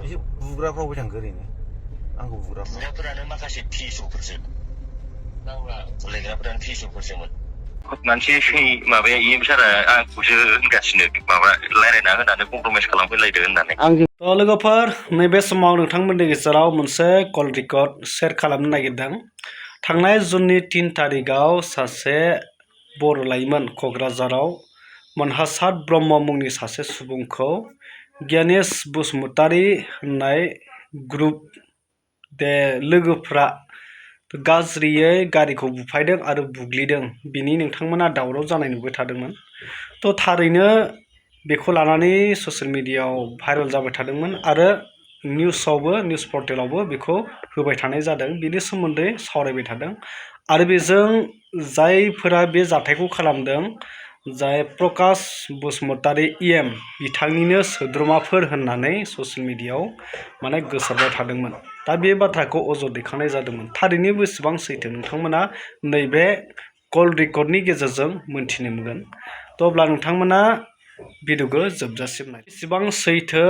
एसे बुग्राफ्रावबो थांखो ओरैनो आंखौ बुग्राफोरानो माखासे फिसौफोरसो बुलायग्राफोरानो फिसौफोरसोमोन मानसि माबाया इएम सारा आंखौसो होनगासिनो माबा रायलायना होनानै कमप्रमाइस खालामफैलायदो होननानै थ' लोगोफोर नैबे समाव नोंथांमोननि गेजेराव मोनसे कल रेकर्ड शेयार खालामनो नागिरदों थांनाय जुननि 3 तारिखआव सासे बर' लाइमोन क'क्राझाराव मोनहासार ब्रह्म मुंनि सासे सुबुंखौ गियानेश बसुमतारी होननाय ग्रुप लोगोफ्रा गाज्रियै गारिखौ बुफायदों आरो बुग्लिदों बिनि नोंथांमोना दावराव जानाय नुबाय थादोंमोन थ' थारैनो बेखौ लानानै ससियेल मिडियायाव भाइरेल जाबाय थादोंमोन आरो निउस पर्टेलावबो बेखौ होबाय थानाय जादों बिनि सोमोन्दै सावरायबाय थादों आरो बेजों जायफोरा बे जाथायखौ खालामदों जाय प्रकाश बसुमतारी इएम बिथांनिनो सोद्रोमाफोर होननानै ससियेल मिडियायाव माने गोसारबाय थादोंमोन दा बे बाथ्राखौ अजद दैखांनाय जादोंमोन थारैनो बेसेबां सैथो नोंथांमोना नैबे कल रेकर्डनि गेजेरजों मोनथिनो मोनगोन थ' अब्ला नोंथांमोना भिडिअखौ जोबजासिम नाय बेसेबां सैथो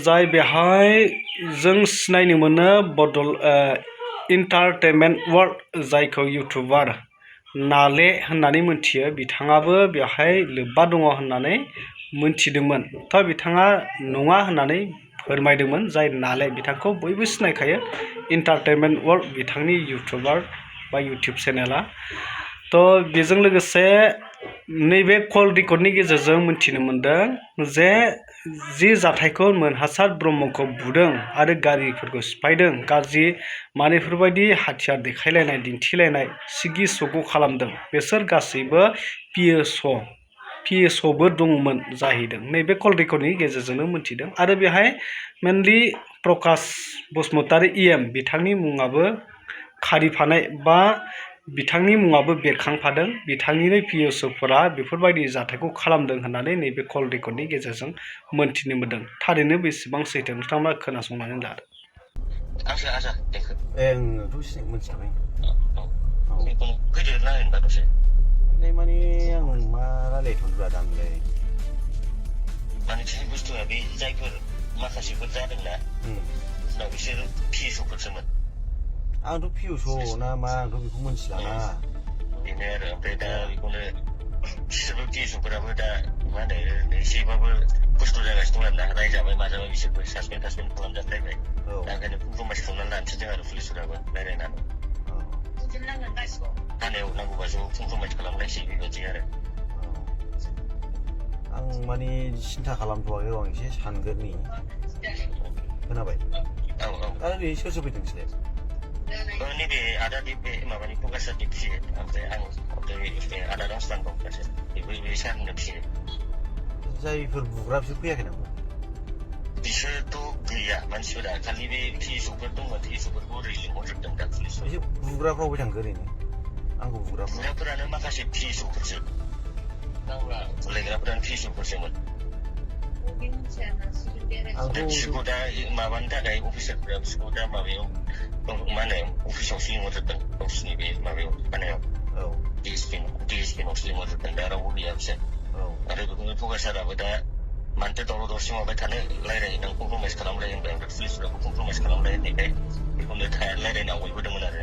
जाय बेहाय जों सिनायनो मोनो बदल इन्टारटेनमेन्ट वर्ल्ड जायखौ इउटुबार नाले होननानै मोनथियो बिथाङाबो बेवहाय लोब्बा दङ होननानै मोनथिदोंमोन थ' बिथाङा नङा होननानै फोरमायदोंमोन जाय नाले बिथांखौ बयबो सिनायखायो इन्टारटेनमेन्ट वर्ल्ड बिथांनि इउटुबार बा इउटुब चेनेला थ' बेजों लोगोसे नैबे कल रेकर्डनि गेजेरजों मोनथिनो मोनदों जे जि जाथायखौ मोनहासार ब्रह्मखौ बुदों आरो गारिफोरखौ सिफायदों गाज्रि मानेफोरबायदि हाथियार देखायलायनाय दिन्थिलायनाय सिगि सग' खालामदों बिसोर गासैबो पिएसअबो दंमोन जाहैदों नैबे कल रेकर्डनि गेजेरजोंनो मोनथिदों आरो बेहाय मेनलि प्रकाश बसुमतारी इएम बिथांनि मुङाबो खारिफानाय बा बिथांनि मुङाबो बेरखांफादों बिथांनिनो पिएसअफोरा बेफोरबायदि जाथायखौ खालामदों होननानै नैबे कल रेकर्डनि गेजेरजों मोनथिनो मोनदों थारैनो बेसेबां सैथो नोंथांमोना खोनासंनानै लादो मोनथिखाबाय फैदो रायलायनोबा दसे माने आं मा रायलायथ'नोब्रा दांलाय माने बुस्थुआ बे जायफोर माखासेफोर जादोंना उनाव बिसोर पिएसअफोरसोमोन आंथ' पिएसअ ना मा आंथ' बेखौ मोनथिलाना बेनो आरो ओमफ्राय दा बेखौनो बिसोरबो पिएसअफोराबो दा मा होनो एसेबाबो खस्थ' जागासिनो दं आरोना रायजाबाय माजाबाय बिसोरबो सासपेन्ड खालामजाद्रायबाय दा ओंखायनो कमप्रमाइस खालामनानै लानोसै जों आरो पुलिसफोराबो रायलायनानै थानायाव नांगौबा ज' कमप्रमाइस खालामलायसै बेबायदि आरो आं माने सिन्था खालामथ'वाखै आं एसे सानग्रोनि खोनाबाय आरो नै सोर सोर फैदों नोंसोरलाय नैबे आदानि बे माबानि प्रकाशनि फियो ओमफ्राय आं ओमफ्राय आदा राजस्तान दं सासे बेबो बे सारनो फियो जायफोर बुग्रा बिसोर फैयाखै नामा बिसोरथ' गैया मानसिफोरा खालि बे पिएसअफोर दंमोन पिएसअफोरखौ ओरै लिंहरजोबदों दा पुलिसफोर एसे बुग्राफ्रावबो थांखो ओरैनो आंखौ बुग्राफोरानो माखासे पिएसअफोरसो बुलायग्राफोरानो पिएसअफोरसोमोन बिसोरखौ दा माबानो थाखाय अफिसारफोरा बिसोरखौ दा माबायाव मा होनो अफिसावसो लिंहरजोबदों गावसिनि बे माबायाव थानायाव डिएसपि नावसो लिंहरजोबदों दा रावबो गैया बिसोर आरो बेखौनो प्रकाश साराबो दा मानोथो दावराव दावसि माबाय थानो रायलायहैनां कमप्रमाइस खालामलाय होनबाय ओमफ्राय पुलिसफोराबो कमप्रमाइस खालामलाय होननायखाय बेखौनो रायलायना बयबोदोंमोन आरो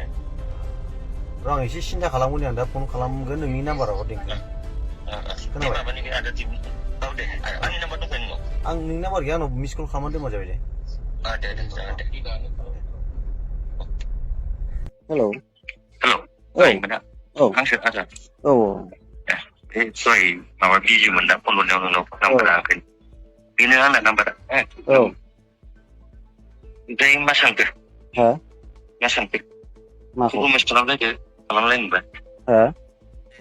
आं एसे सिन्था खालामगोन आं दा फन खालामगोन नोंनि नाम्बाराव हरदों खोनाबाय माबानि बे आदा टिम औ दे आंनि नाम्बार दंखायो नोंनाव आं नोंनि नाम्बार गैया आंनाव मिस कल खालामनानै दोनबा जाबाय दे दे जागोन दे हेलौ आंसो आदा औ बे दहाय माबा बिजिमोन दा फन हरनायाव नोंनाव नाम्बारा ओंखायनो बेनो आंना नाम्बारा ओमफ्राय मा सानखो मा सानखो कमप्रमाइस खालामलायनोबा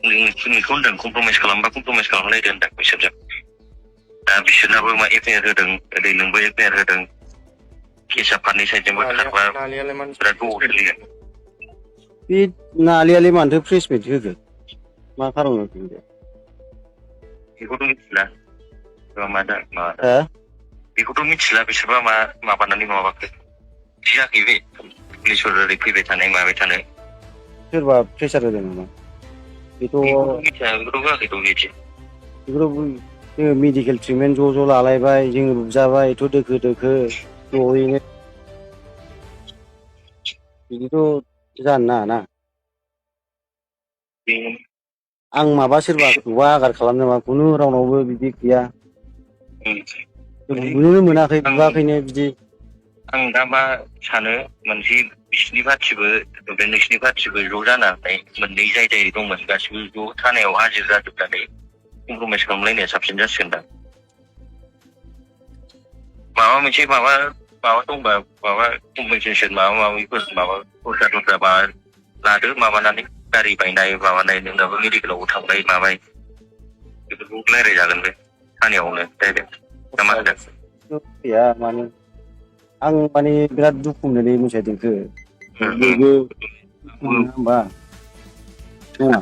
नोंखौ होनदों कमप्रमाइस खालामबा कमप्रमाइस खालामलायदो होनदों बिसोरजों दा बिसोरनाबो मा एफआइआर होदों ओरै नोंबो एफआइआर होदों केसा फारनै साइडजोंबो खारबा बिराद गोबाव सोलिगोन बे नालियालाय मानोथो प्रेस मिट होखो मा खारन बेखौथ' मिथिला बेखौथ' मिथिला बिसोरबा मा माबानानै माबाखो गियाखै बे पुलिसफोर ओरै फैबाय थानाय माबाय थानाय सोरबा प्रेसार होदों नामा बेखौथ' मिथिया बेखौथ' होआखैथ' बिदि बेखौथ' मेडिकेल ट्रिटमेन्ट ज' लालायबाय जोङो बुजाबाय एथ' दोखो जयैनो बिदिथ' जानो नाङा ना आं माबा सोरबाखौबा आगार खालामनो खुनु रावनावबो बिदि गैया बुनोनो मोनाखै बुआखैनो बिदि आं दा मा सानो मोनसे बिसिनि पार्टिबो ओमफ्राय नोंसिनि पार्टिबो ज' जानानै मोननै जाय जाय दंमोन गासिबो ज' थानायाव हाजिर जाजोबनानै कमप्रमाइस खालामलायनाया साबसिन जासिगोन दा माबा मोनसे माबा दंबा माबा कम्पेनसेसन माबाफोर माबा दस्रा माबा लादो माबानानै गारि बायनाय माबानाय नोंनाबो मेडिकेलावबो थांबाय माबाय बेफोरखौ रायज्लायजागोन बे थानायावनो डाइरेक्ट ना मा होनो गैया माने आं माने बिराद दुखु मोनोलै मोनथियाखो बयबो होमबा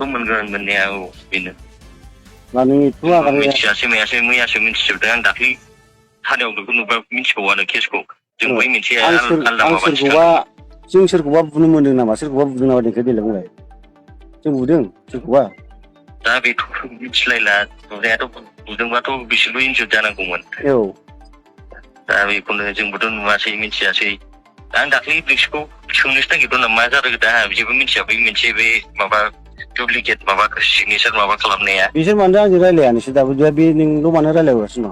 मोनगोन मोननाया औ बेनो माने एथ' आगार मिथियासै मायासै मैयासो मिथिजोबदों आं दाख्लै थानायाव बेखौ नुबा मिथिबावानो केसखौ जों बै मोनसे आलदा माबा जों सोरखौबा बुनो मोनदों नामा सोरखौबा बुदों नामा देखाय देलाय बुंलाय जों बुदों सोरखौबा दा बेथ' मिथिलायला बुनायाथ' बुदोंबाथ' बिसोरबो इन्जुर जानांगौमोन औ दा बेखौनो जोंबोथ' नुवासै मिथियासै आं दाख्लै बिसोरखौ सोंनोसो नागिरदों मा जादों दा जेबो मिथिया बै मोनसे बे माबा डुप्लिकेट माबा सिगनेसार माबा खालामनाया बिसोर मानो आंजों रायलाया नोंसोर दाबो बे नोंल' मानो रायलायगासिनो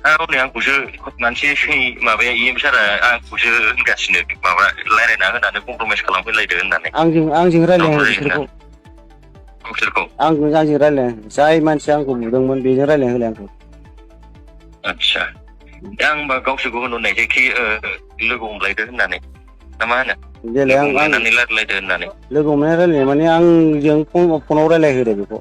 दं आंखौसो मोनसे माबाया EM सारा आंखौसो होनगासिनो माबा रायलायना होनानै कमप्रमाइस खालामफैलायदो होननानै आंजों रायलाया बिसोरखौ आंजों रायलाया जाय मानसिया आंखौ बुदोंमोन बेजों रायलायना होलाय आंखौ आदसा दा होनबा गावसोरखौ होनहरनायसै खि लोगो हमलायदो होननानै ना मा होनो देलाय हमलायनानै रायलायदो होननानै लोगो हमनानै रायलायनाय माने आंजों फनाव रायलायहोदो बेखौ